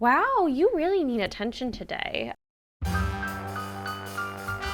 Wow, you really need attention today.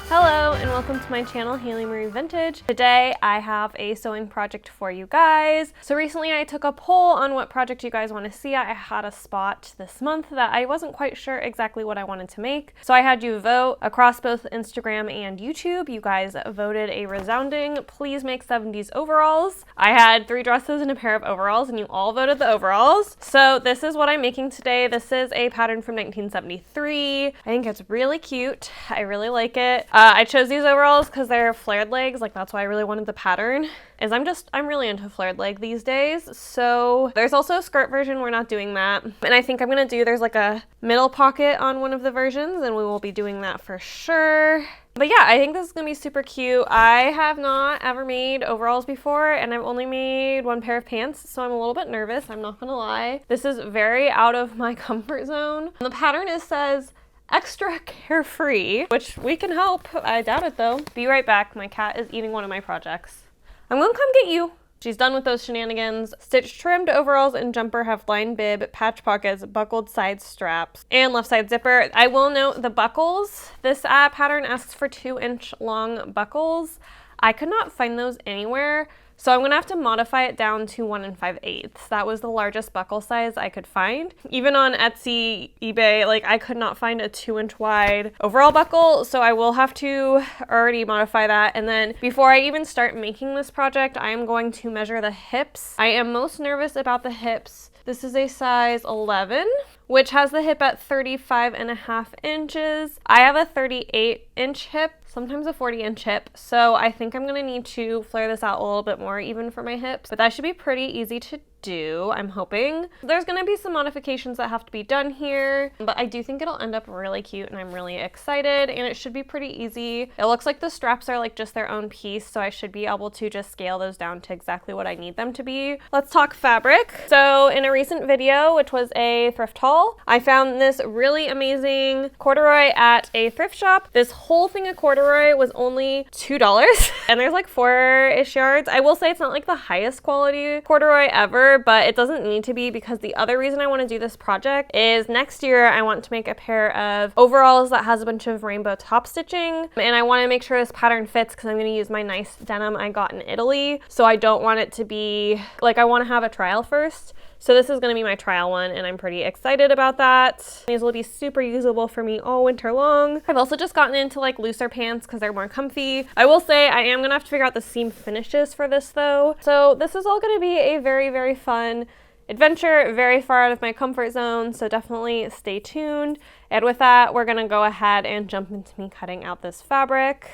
Hello and welcome to my channel, Haylee Marie Vintage. Today I have a sewing project for you guys. So recently I took a poll on what project you guys want to see. I had a spot this month that I wasn't quite sure exactly what I wanted to make. So I had you vote across both Instagram and YouTube. You guys voted a resounding, please make 70s overalls. I had 3 dresses and a pair of overalls and you all voted the overalls. So this is what I'm making today. This is a pattern from 1973. I think it's really cute. I really like it. I chose these overalls because they're flared legs, like that's why I really wanted the pattern, is I'm really into flared leg these days. So there's also a skirt version, we're not doing that. And I think I'm gonna there's like a middle pocket on one of the versions and we will be doing that for sure. But yeah, I think this is gonna be super cute. I have not ever made overalls before and I've only made 1 pair of pants, so I'm a little bit nervous, I'm not gonna lie. This is very out of my comfort zone. The pattern says extra carefree, which we can help. I doubt it though. Be right back. My cat is eating one of my projects. I'm gonna come get you. She's done with those shenanigans. Stitch trimmed overalls and jumper have lined bib, patch pockets, buckled side straps, and left side zipper. I will note the buckles. This pattern asks for 2-inch long buckles. I could not find those anywhere. So I'm gonna have to modify it down to 1 5/8. That was the largest buckle size I could find. Even on Etsy, eBay, like I could not find a 2-inch wide overall buckle. So I will have to already modify that. And then before I even start making this project, I am going to measure the hips. I am most nervous about the hips. This is a size 11, which has the hip at 35.5 inches. I have a 38-inch hip, sometimes a 40-inch hip. So I think I'm gonna need to flare this out a little bit more even for my hips, but that should be pretty easy to do, I'm hoping. There's gonna be some modifications that have to be done here, but I do think it'll end up really cute and I'm really excited and it should be pretty easy. It looks like the straps are like just their own piece, so I should be able to just scale those down to exactly what I need them to be. Let's talk fabric. So in a recent video, which was a thrift haul, I found this really amazing corduroy at a thrift shop. This whole thing of corduroy was only $2 and there's like 4-ish yards. I will say it's not like the highest quality corduroy ever, but it doesn't need to be, because the other reason I want to do this project is next year I want to make a pair of overalls that has a bunch of rainbow top stitching, and I want to make sure this pattern fits because I'm going to use my nice denim I got in Italy. So I don't want it to be like, I want to have a trial first. So this is going to be my trial one and I'm pretty excited about that. These will be super usable for me all winter long. I've also just gotten into like looser pants because they're more comfy. I will say I am going to have to figure out the seam finishes for this though. So this is all going to be a very, very fun adventure, very far out of my comfort zone. So definitely stay tuned. And with that, we're going to go ahead and jump into me cutting out this fabric.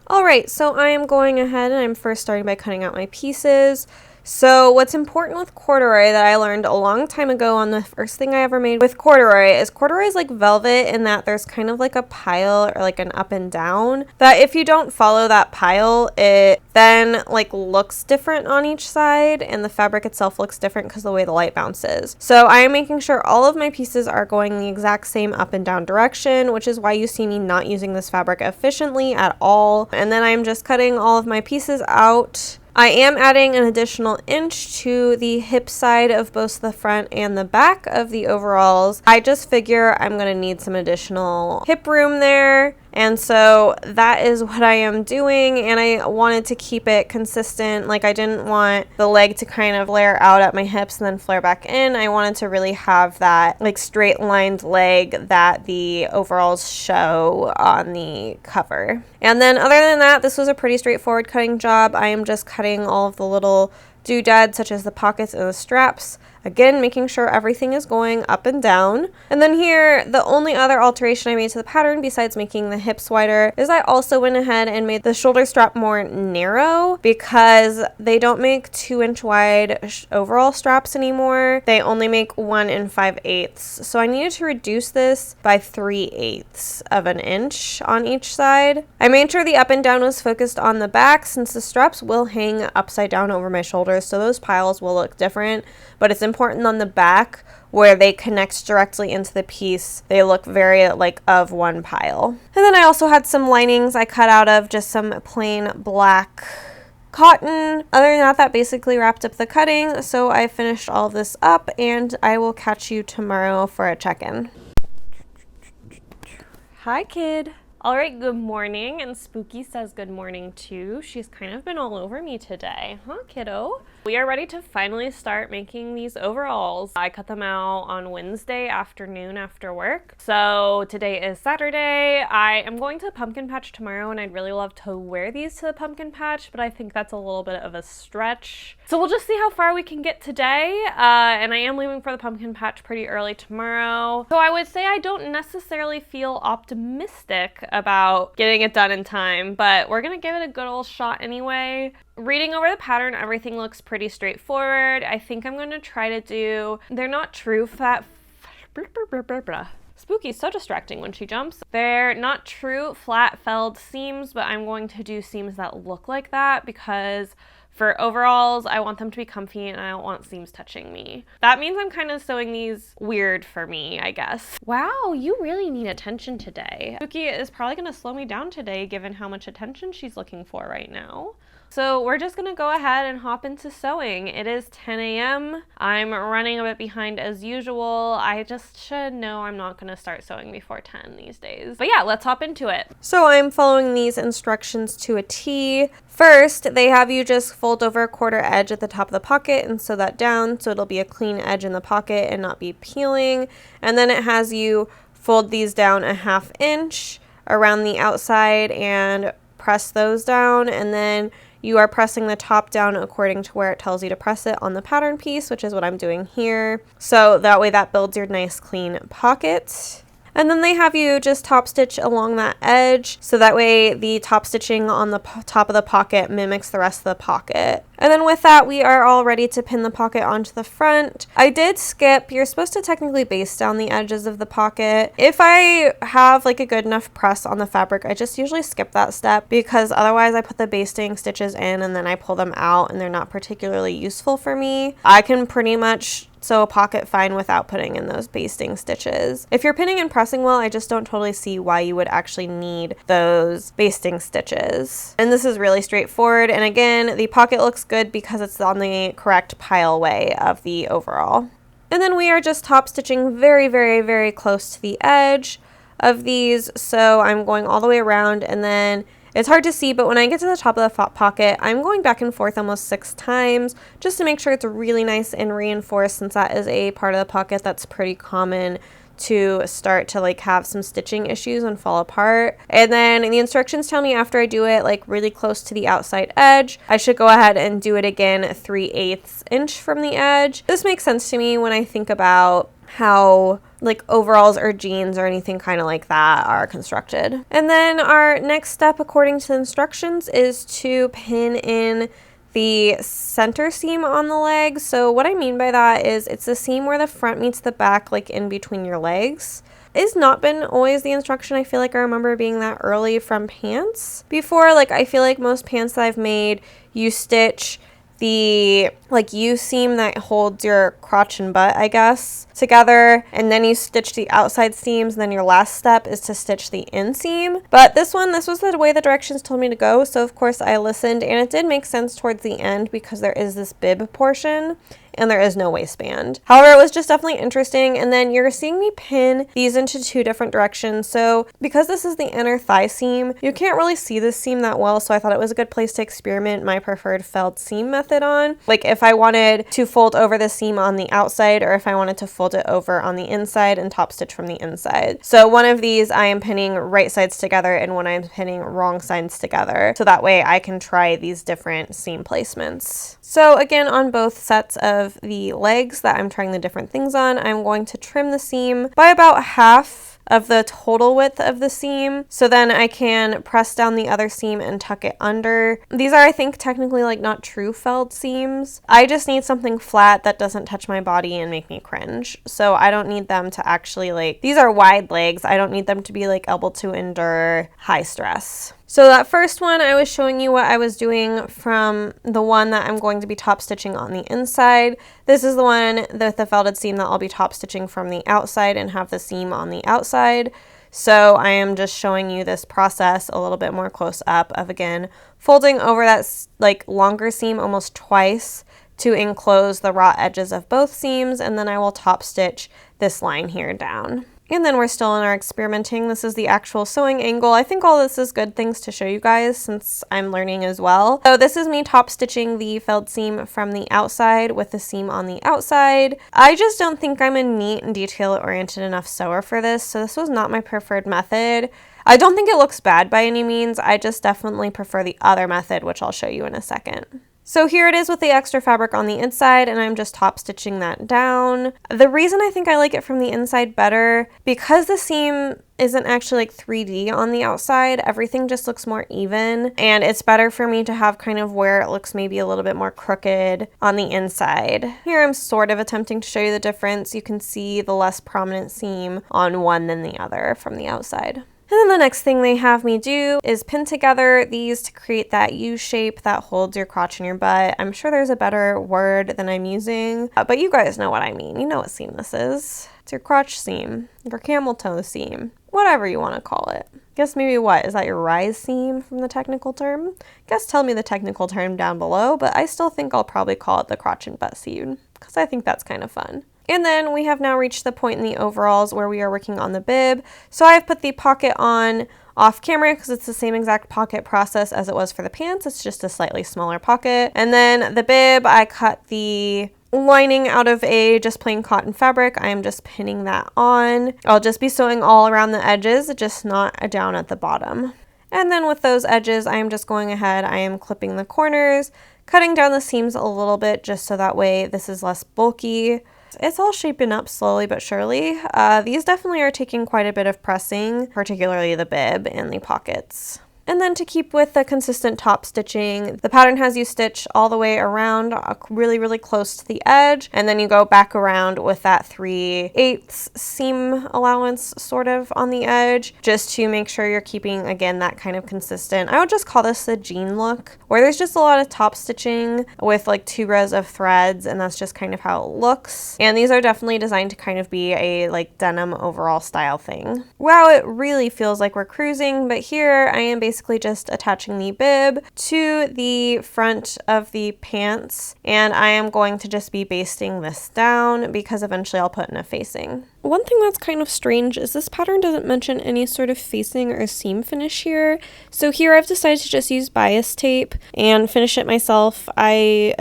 All right, so I am going ahead and I'm first starting by cutting out my pieces. So what's important with corduroy that I learned a long time ago on the first thing I ever made with corduroy is like velvet, in that there's kind of like a pile or like an up and down, that if you don't follow that pile, it then like looks different on each side and the fabric itself looks different because of the way the light bounces. So I am making sure all of my pieces are going the exact same up and down direction, which is why you see me not using this fabric efficiently at all. And then I'm just cutting all of my pieces out. I am adding an additional inch to the hip side of both the front and the back of the overalls. I just figure I'm going to need some additional hip room there. And so that is what I am doing, and I wanted to keep it consistent. Like I didn't want the leg to kind of flare out at my hips and then flare back in. I wanted to really have that like straight lined leg that the overalls show on the cover. And then other than that, this was a pretty straightforward cutting job. I am just cutting all of the little doodads such as the pockets and the straps. Again, making sure everything is going up and down. And then here, the only other alteration I made to the pattern besides making the hips wider is I also went ahead and made the shoulder strap more narrow, because they don't make 2-inch wide overall straps anymore. They only make 1 5/8. So I needed to reduce this by 3/8 of an inch on each side. I made sure the up and down was focused on the back, since the straps will hang upside down over my shoulders, so those piles will look different, but it's important on the back where they connect directly into the piece. They look very like of one pile. And then I also had some linings I cut out of just some plain black cotton. Other than that, that basically wrapped up the cutting. So I finished all of this up, and I will catch you tomorrow for a check-in. Hi, kid. All right, good morning, and Spooky says good morning too. She's kind of been all over me today, huh, kiddo? We are ready to finally start making these overalls. I cut them out on Wednesday afternoon after work. So today is Saturday. I am going to pumpkin patch tomorrow, and I'd really love to wear these to the pumpkin patch, but I think that's a little bit of a stretch. So we'll just see how far we can get today. And I am leaving for the pumpkin patch pretty early tomorrow. So I would say I don't necessarily feel optimistic about getting it done in time, but we're gonna give it a good old shot anyway. Reading over the pattern, everything looks pretty straightforward. I think I'm going to try to do, they're not true flat, Spooky's so distracting when she jumps. They're not true flat felled seams, but I'm going to do seams that look like that because for overalls, I want them to be comfy and I don't want seams touching me. That means I'm kind of sewing these weird for me, I guess. Wow, you really need attention today. Spooky is probably gonna slow me down today given how much attention she's looking for right now. So we're just gonna go ahead and hop into sewing. It is 10 a.m. I'm running a bit behind as usual. I just should know I'm not gonna start sewing before 10 these days. But yeah, let's hop into it. So I'm following these instructions to a T. First, they have you just fold over a quarter edge at the top of the pocket and sew that down so it'll be a clean edge in the pocket and not be peeling. And then it has you fold these down a 1/2 inch around the outside and press those down, and then you are pressing the top down according to where it tells you to press it on the pattern piece, which is what I'm doing here. So that way that builds your nice clean pocket. And then they have you just top stitch along that edge, so that way the top stitching on the top of the pocket mimics the rest of the pocket. And then with that, we are all ready to pin the pocket onto the front. I did skip, you're supposed to technically baste down the edges of the pocket. If I have like a good enough press on the fabric, I just usually skip that step because otherwise I put the basting stitches in and then I pull them out and they're not particularly useful for me. I can pretty much sew a pocket fine without putting in those basting stitches. If you're pinning and pressing well, I just don't totally see why you would actually need those basting stitches. And this is really straightforward. And again, the pocket looks good because it's on the correct pile way of the overall. And then we are just top stitching very, very, very close to the edge of these. So I'm going all the way around, and then it's hard to see, but when I get to the top of the pocket, I'm going back and forth almost 6 times just to make sure it's really nice and reinforced, since that is a part of the pocket that's pretty common to start to like have some stitching issues and fall apart. And then the instructions tell me after I do it like really close to the outside edge, I should go ahead and do it again 3/8 inch from the edge. This makes sense to me when I think about how like overalls or jeans or anything kind of like that are constructed. And then our next step according to the instructions is to pin in the center seam on the leg. So what I mean by that is it's the seam where the front meets the back, like in between your legs. It's not been always the instruction. I feel like I remember being that early from pants before. Like I feel like most pants that I've made, you stitch the like U seam that holds your crotch and butt, I guess, together, and then you stitch the outside seams, and then your last step is to stitch the inseam. But this was the way the directions told me to go, so of course I listened, and it did make sense towards the end because there is this bib portion and there is no waistband. However, it was just definitely interesting. And then you're seeing me pin these into 2 different directions. So because this is the inner thigh seam, you can't really see this seam that well, so I thought it was a good place to experiment my preferred felled seam method on. Like if I wanted to fold over the seam on the outside, or if I wanted to fold it over on the inside and top stitch from the inside. So one of these I am pinning right sides together, and one I'm pinning wrong sides together, so that way I can try these different seam placements. So again, on both sets of the legs that I'm trying the different things on, I'm going to trim the seam by about half of the total width of the seam, so then I can press down the other seam and tuck it under. These are, I think, technically like not true felled seams. I just need something flat that doesn't touch my body and make me cringe. So I don't need them to actually like, these are wide legs, I don't need them to be like able to endure high stress. So that first one, I was showing you what I was doing from the one that I'm going to be top stitching on the inside. This is the one with the felted seam that I'll be top stitching from the outside and have the seam on the outside. So I am just showing you this process a little bit more close up of, again, folding over that like longer seam almost twice to enclose the raw edges of both seams, and then I will top stitch this line here down. And then we're still in our experimenting. This is the actual sewing angle. I think all this is good things to show you guys since I'm learning as well. So this is me top stitching the felled seam from the outside with the seam on the outside. I just don't think I'm a neat and detail oriented enough sewer for this, so this was not my preferred method. I don't think it looks bad by any means. I just definitely prefer the other method, which I'll show you in a second. So here it is with the extra fabric on the inside, and I'm just top stitching that down. The reason I think I like it from the inside better, because the seam isn't actually like 3D on the outside, everything just looks more even, and it's better for me to have kind of where it looks maybe a little bit more crooked on the inside. Here I'm sort of attempting to show you the difference. You can see the less prominent seam on one than the other from the outside. And then the next thing they have me do is pin together these to create that U shape that holds your crotch and your butt. I'm sure there's a better word than I'm using, but you guys know what I mean. You know what seam this is. It's your crotch seam, your camel toe seam, whatever you want to call it. Guess maybe what? Is that your rise seam from the technical term? Guess tell me the technical term down below, but I still think I'll probably call it the crotch and butt seam because I think that's kind of fun. And then we have now reached the point in the overalls where we are working on the bib. So I've put the pocket on off camera because it's the same exact pocket process as it was for the pants. It's just a slightly smaller pocket. And then the bib, I cut the lining out of a just plain cotton fabric. I am just pinning that on. I'll just be sewing all around the edges, just not down at the bottom. And then with those edges, I am just going ahead, I am clipping the corners, cutting down the seams a little bit just so that way this is less bulky. It's all shaping up slowly but surely. These definitely are taking quite a bit of pressing, particularly the bib and the pockets. And then to keep with the consistent top stitching, the pattern has you stitch all the way around really, really close to the edge, and then you go back around with that 3/8 seam allowance sort of on the edge, just to make sure you're keeping, again, that kind of consistent. I would just call this the jean look, where there's just a lot of top stitching with like 2 rows of threads, and that's just kind of how it looks. And these are definitely designed to kind of be a like denim overall style thing. Wow, it really feels like we're cruising, but here I am basically just attaching the bib to the front of the pants, and I am going to just be basting this down because eventually I'll put in a facing. One thing that's kind of strange is this pattern doesn't mention any sort of facing or seam finish here. So here I've decided to just use bias tape and finish it myself. I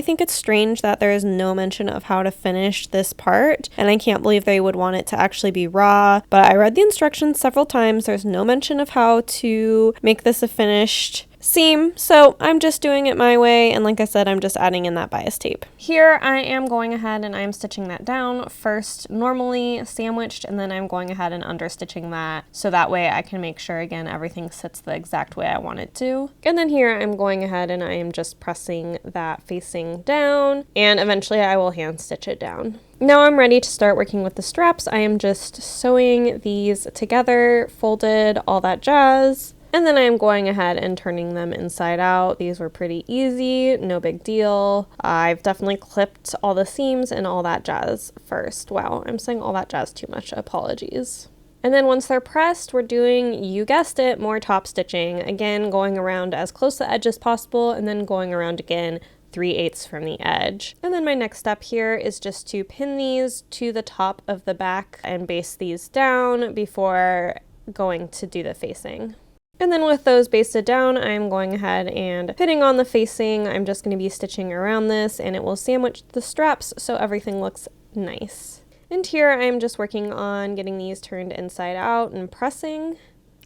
think it's strange that there is no mention of how to finish this part, and I can't believe they would want it to actually be raw, but I read the instructions several times. There's no mention of how to make this a finished seam, so I'm just doing it my way, and like I said, I'm just adding in that bias tape. Here I am going ahead and I'm stitching that down first normally sandwiched, and then I'm going ahead and understitching that so that way I can make sure, again, everything sits the exact way I want it to. And then here I'm going ahead and I am just pressing that facing down, and eventually I will hand stitch it down. Now I'm ready to start working with the straps. I am just sewing these together, folded, all that jazz. And then I'm going ahead and turning them inside out. These were pretty easy, no big deal. I've definitely clipped all the seams and all that jazz first. Wow, I'm saying all that jazz too much, apologies. And then once they're pressed, we're doing, you guessed it, more top stitching. Again, going around as close to the edge as possible, and then going around again 3/8 from the edge. And then my next step here is just to pin these to the top of the back and baste these down before going to do the facing. And then with those basted down, I'm going ahead and pinning on the facing. I'm just going to be stitching around this, and it will sandwich the straps so everything looks nice. And here I'm just working on getting these turned inside out and pressing.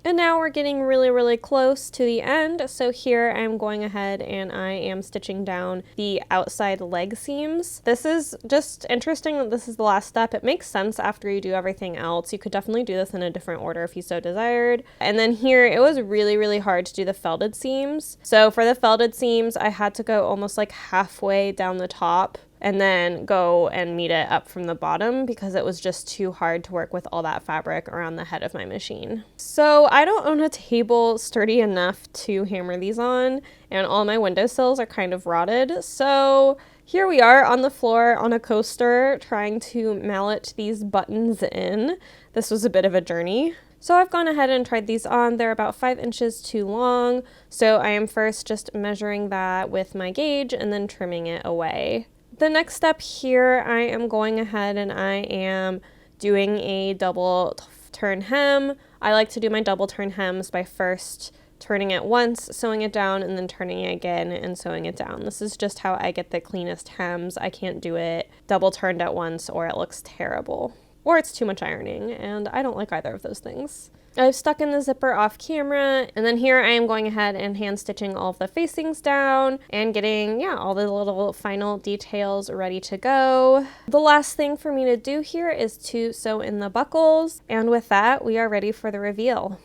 And now we're getting really, really close to the end. So here I'm going ahead and I am stitching down the outside leg seams. This is just interesting that this is the last step. It makes sense after you do everything else. You could definitely do this in a different order if you so desired. And then here it was really, really hard to do the felted seams. So for the felted seams, I had to go almost like halfway down the top and then go and meet it up from the bottom because it was just too hard to work with all that fabric around the head of my machine. So I don't own a table sturdy enough to hammer these on, and all my windowsills are kind of rotted. So here we are on the floor on a coaster trying to mallet these buttons in. This was a bit of a journey. So I've gone ahead and tried these on. They're about 5 inches too long. So I am first just measuring that with my gauge and then trimming it away. The next step here, I am going ahead and I am doing a double turn hem. I like to do my double turn hems by first turning it once, sewing it down, and then turning it again and sewing it down. This is just how I get the cleanest hems. I can't do it double turned at once or it looks terrible. Or it's too much ironing, and I don't like either of those things. I've stuck in the zipper off camera, and then here I am going ahead and hand stitching all of the facings down and getting, all the little final details ready to go. The last thing for me to do here is to sew in the buckles, and with that, we are ready for the reveal.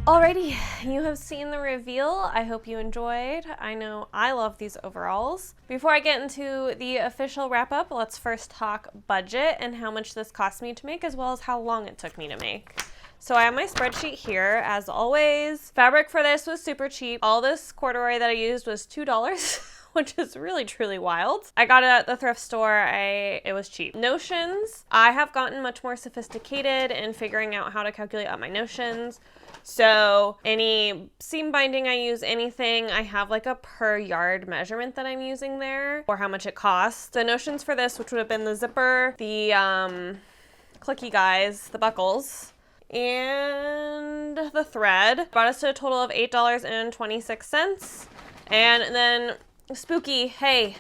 Alrighty, you have seen the reveal. I hope you enjoyed. I know I love these overalls. Before I get into the official wrap up, let's first talk budget and how much this cost me to make, as well as how long it took me to make. So I have my spreadsheet here, as always. Fabric for this was super cheap. All this corduroy that I used was $2. Which is really, truly wild. I got it at the thrift store. It was cheap. Notions. I have gotten much more sophisticated in figuring out how to calculate out my notions. So any seam binding I use, anything, I have like a per yard measurement that I'm using there, or how much it costs. The notions for this, which would have been the zipper, the clicky guys, the buckles, and the thread, brought us to a total of $8.26. And then Spooky, hey,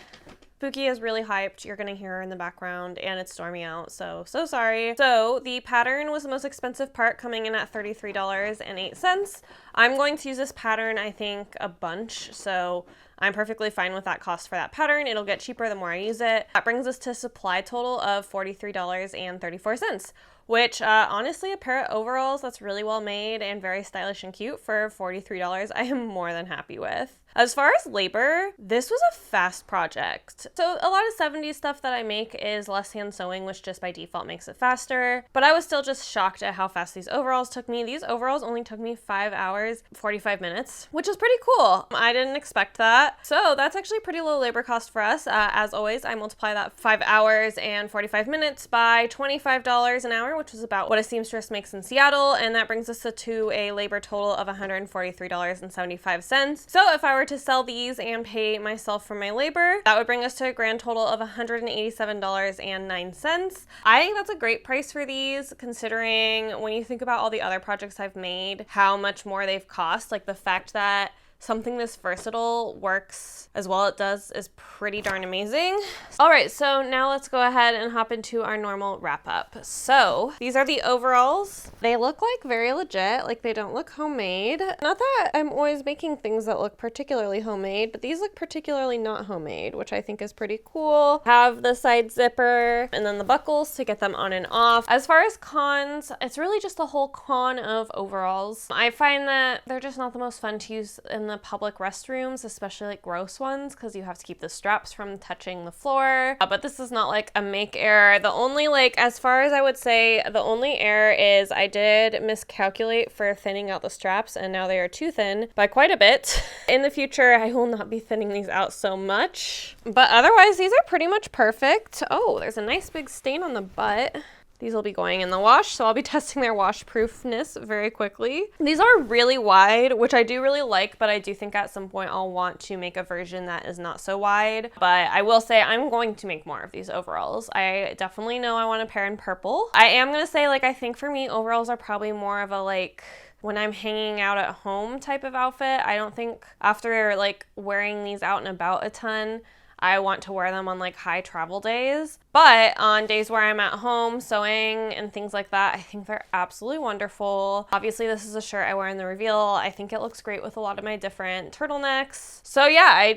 Spooky is really hyped. You're gonna hear her in the background, and it's stormy out, so sorry. So the pattern was the most expensive part, coming in at $33.08. I'm going to use this pattern, I think, a bunch, so I'm perfectly fine with that cost for that pattern. It'll get cheaper the more I use it. That brings us to supply total of $43.34. Which, honestly, a pair of overalls that's really well made and very stylish and cute for $43, I am more than happy with. As far as labor, this was a fast project. So a lot of 70s stuff that I make is less hand sewing, which just by default makes it faster. But I was still just shocked at how fast these overalls took me. These overalls only took me 5 hours, 45 minutes, which is pretty cool. I didn't expect that. So that's actually pretty low labor cost for us. As always, I multiply that 5 hours and 45 minutes by $25 an hour, which is about what a seamstress makes in Seattle. And that brings us to a labor total of $143.75. So if I were to sell these and pay myself for my labor, that would bring us to a grand total of $187.09. I think that's a great price for these, considering when you think about all the other projects I've made, how much more they've cost. Like the fact that something this versatile works as well it does is pretty darn amazing. All right, so now let's go ahead and hop into our normal wrap up. So these are the overalls. They look like very legit, like they don't look homemade. Not that I'm always making things that look particularly homemade, but these look particularly not homemade, which I think is pretty cool. Have the side zipper and then the buckles to get them on and off. As far as cons, it's really just a whole con of overalls. I find that they're just not the most fun to use in the public restrooms, especially like gross ones, because you have to keep the straps from touching the floor. But this is not like a make error. The only, like, as far as I would say, the only error is I did miscalculate for thinning out the straps, and now they are too thin by quite a bit. In the future, I will not be thinning these out so much. But otherwise, these are pretty much perfect. Oh, there's a nice big stain on the butt. These will be going in the wash, so I'll be testing their washproofness very quickly. These are really wide, which I do really like, but I do think at some point I'll want to make a version that is not so wide. But I will say I'm going to make more of these overalls. I definitely know I want a pair in purple. I am gonna say, like, I think for me, overalls are probably more of a, like, when I'm hanging out at home type of outfit. I don't think after like wearing these out and about a ton, I want to wear them on like high travel days. But on days where I'm at home sewing and things like that, I think they're absolutely wonderful. Obviously, this is a shirt I wear in the reveal. I think it looks great with a lot of my different turtlenecks. So yeah, I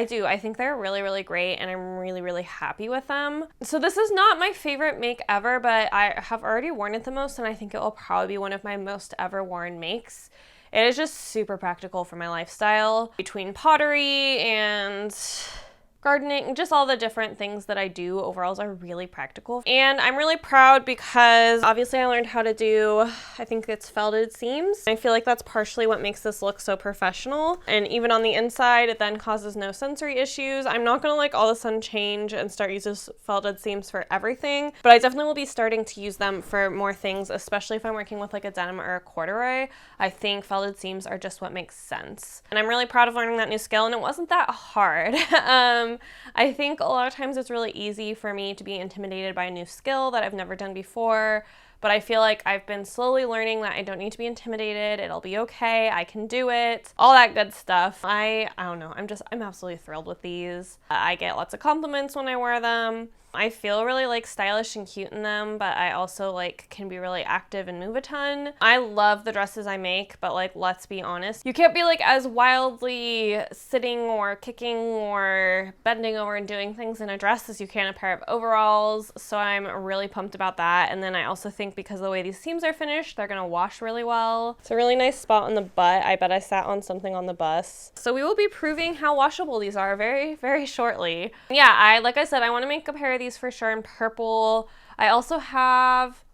do. I think they're really, really great, and I'm really, really happy with them. So this is not my favorite make ever, but I have already worn it the most, and I think it will probably be one of my most ever worn makes. It is just super practical for my lifestyle. Between pottery and gardening, just all the different things that I do, overalls are really practical. And I'm really proud because obviously I learned how to do, I think it's felted seams. I feel like that's partially what makes this look so professional. And even on the inside, it then causes no sensory issues. I'm not gonna like all of a sudden change and start using felted seams for everything, but I definitely will be starting to use them for more things, especially if I'm working with like a denim or a corduroy. I think felted seams are just what makes sense. And I'm really proud of learning that new skill, and it wasn't that hard. I think a lot of times it's really easy for me to be intimidated by a new skill that I've never done before, but I feel like I've been slowly learning that I don't need to be intimidated. It'll be okay. I can do it. All that good stuff. I don't know. I'm absolutely thrilled with these. I get lots of compliments when I wear them. I feel really like stylish and cute in them, but I also like can be really active and move a ton. I love the dresses I make, but like, let's be honest, you can't be like as wildly sitting or kicking or bending over and doing things in a dress as you can a pair of overalls. So I'm really pumped about that. And then I also think because of the way these seams are finished, they're gonna wash really well. It's a really nice spot on the butt. I bet I sat on something on the bus. So we will be proving how washable these are very, very shortly. Yeah, like I said, I want to make a pair of these for sure in purple. I also have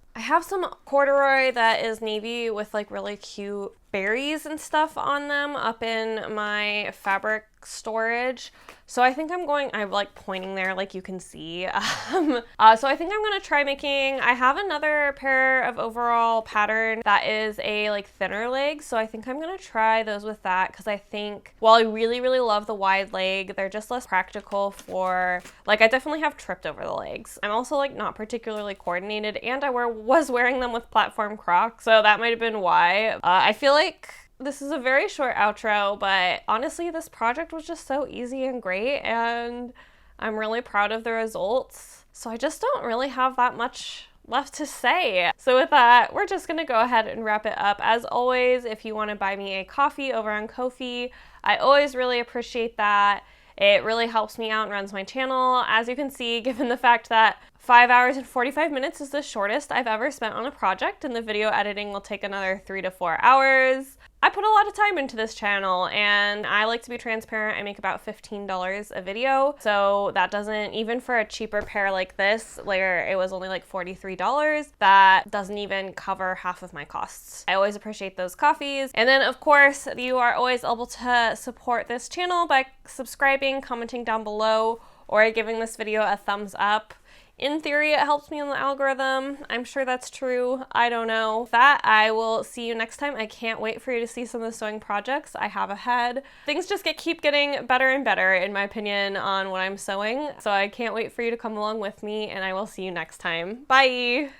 some corduroy that is navy with like really cute berries and stuff on them up in my fabric storage. So I think I'm like pointing there like you can see. So I think I'm gonna try making, I have another pair of overall pattern that is a like thinner leg. So I think I'm gonna try those with that because I think while I really, really love the wide leg, they're just less practical for, like I definitely have tripped over the legs. I'm also like not particularly coordinated, and I was wearing them with platform Crocs. So that might have been why. I feel like this is a very short outro, but honestly, this project was just so easy and great, and I'm really proud of the results. So I just don't really have that much left to say. So with that, we're just gonna go ahead and wrap it up. As always, if you want to buy me a coffee over on Ko-fi, I always really appreciate that. It really helps me out and runs my channel. As you can see, given the fact that 5 hours and 45 minutes is the shortest I've ever spent on a project, and the video editing will take another 3 to 4 hours. I put a lot of time into this channel, and I like to be transparent. I make about $15 a video, so that doesn't, even for a cheaper pair like this, where it was only like $43, that doesn't even cover half of my costs. I always appreciate those coffees. And then of course, you are always able to support this channel by subscribing, commenting down below, or giving this video a thumbs up. In theory, it helps me in the algorithm. I'm sure that's true. I don't know. With that, I will see you next time. I can't wait for you to see some of the sewing projects I have ahead. Things just keep getting better and better, in my opinion, on what I'm sewing. So I can't wait for you to come along with me, and I will see you next time. Bye!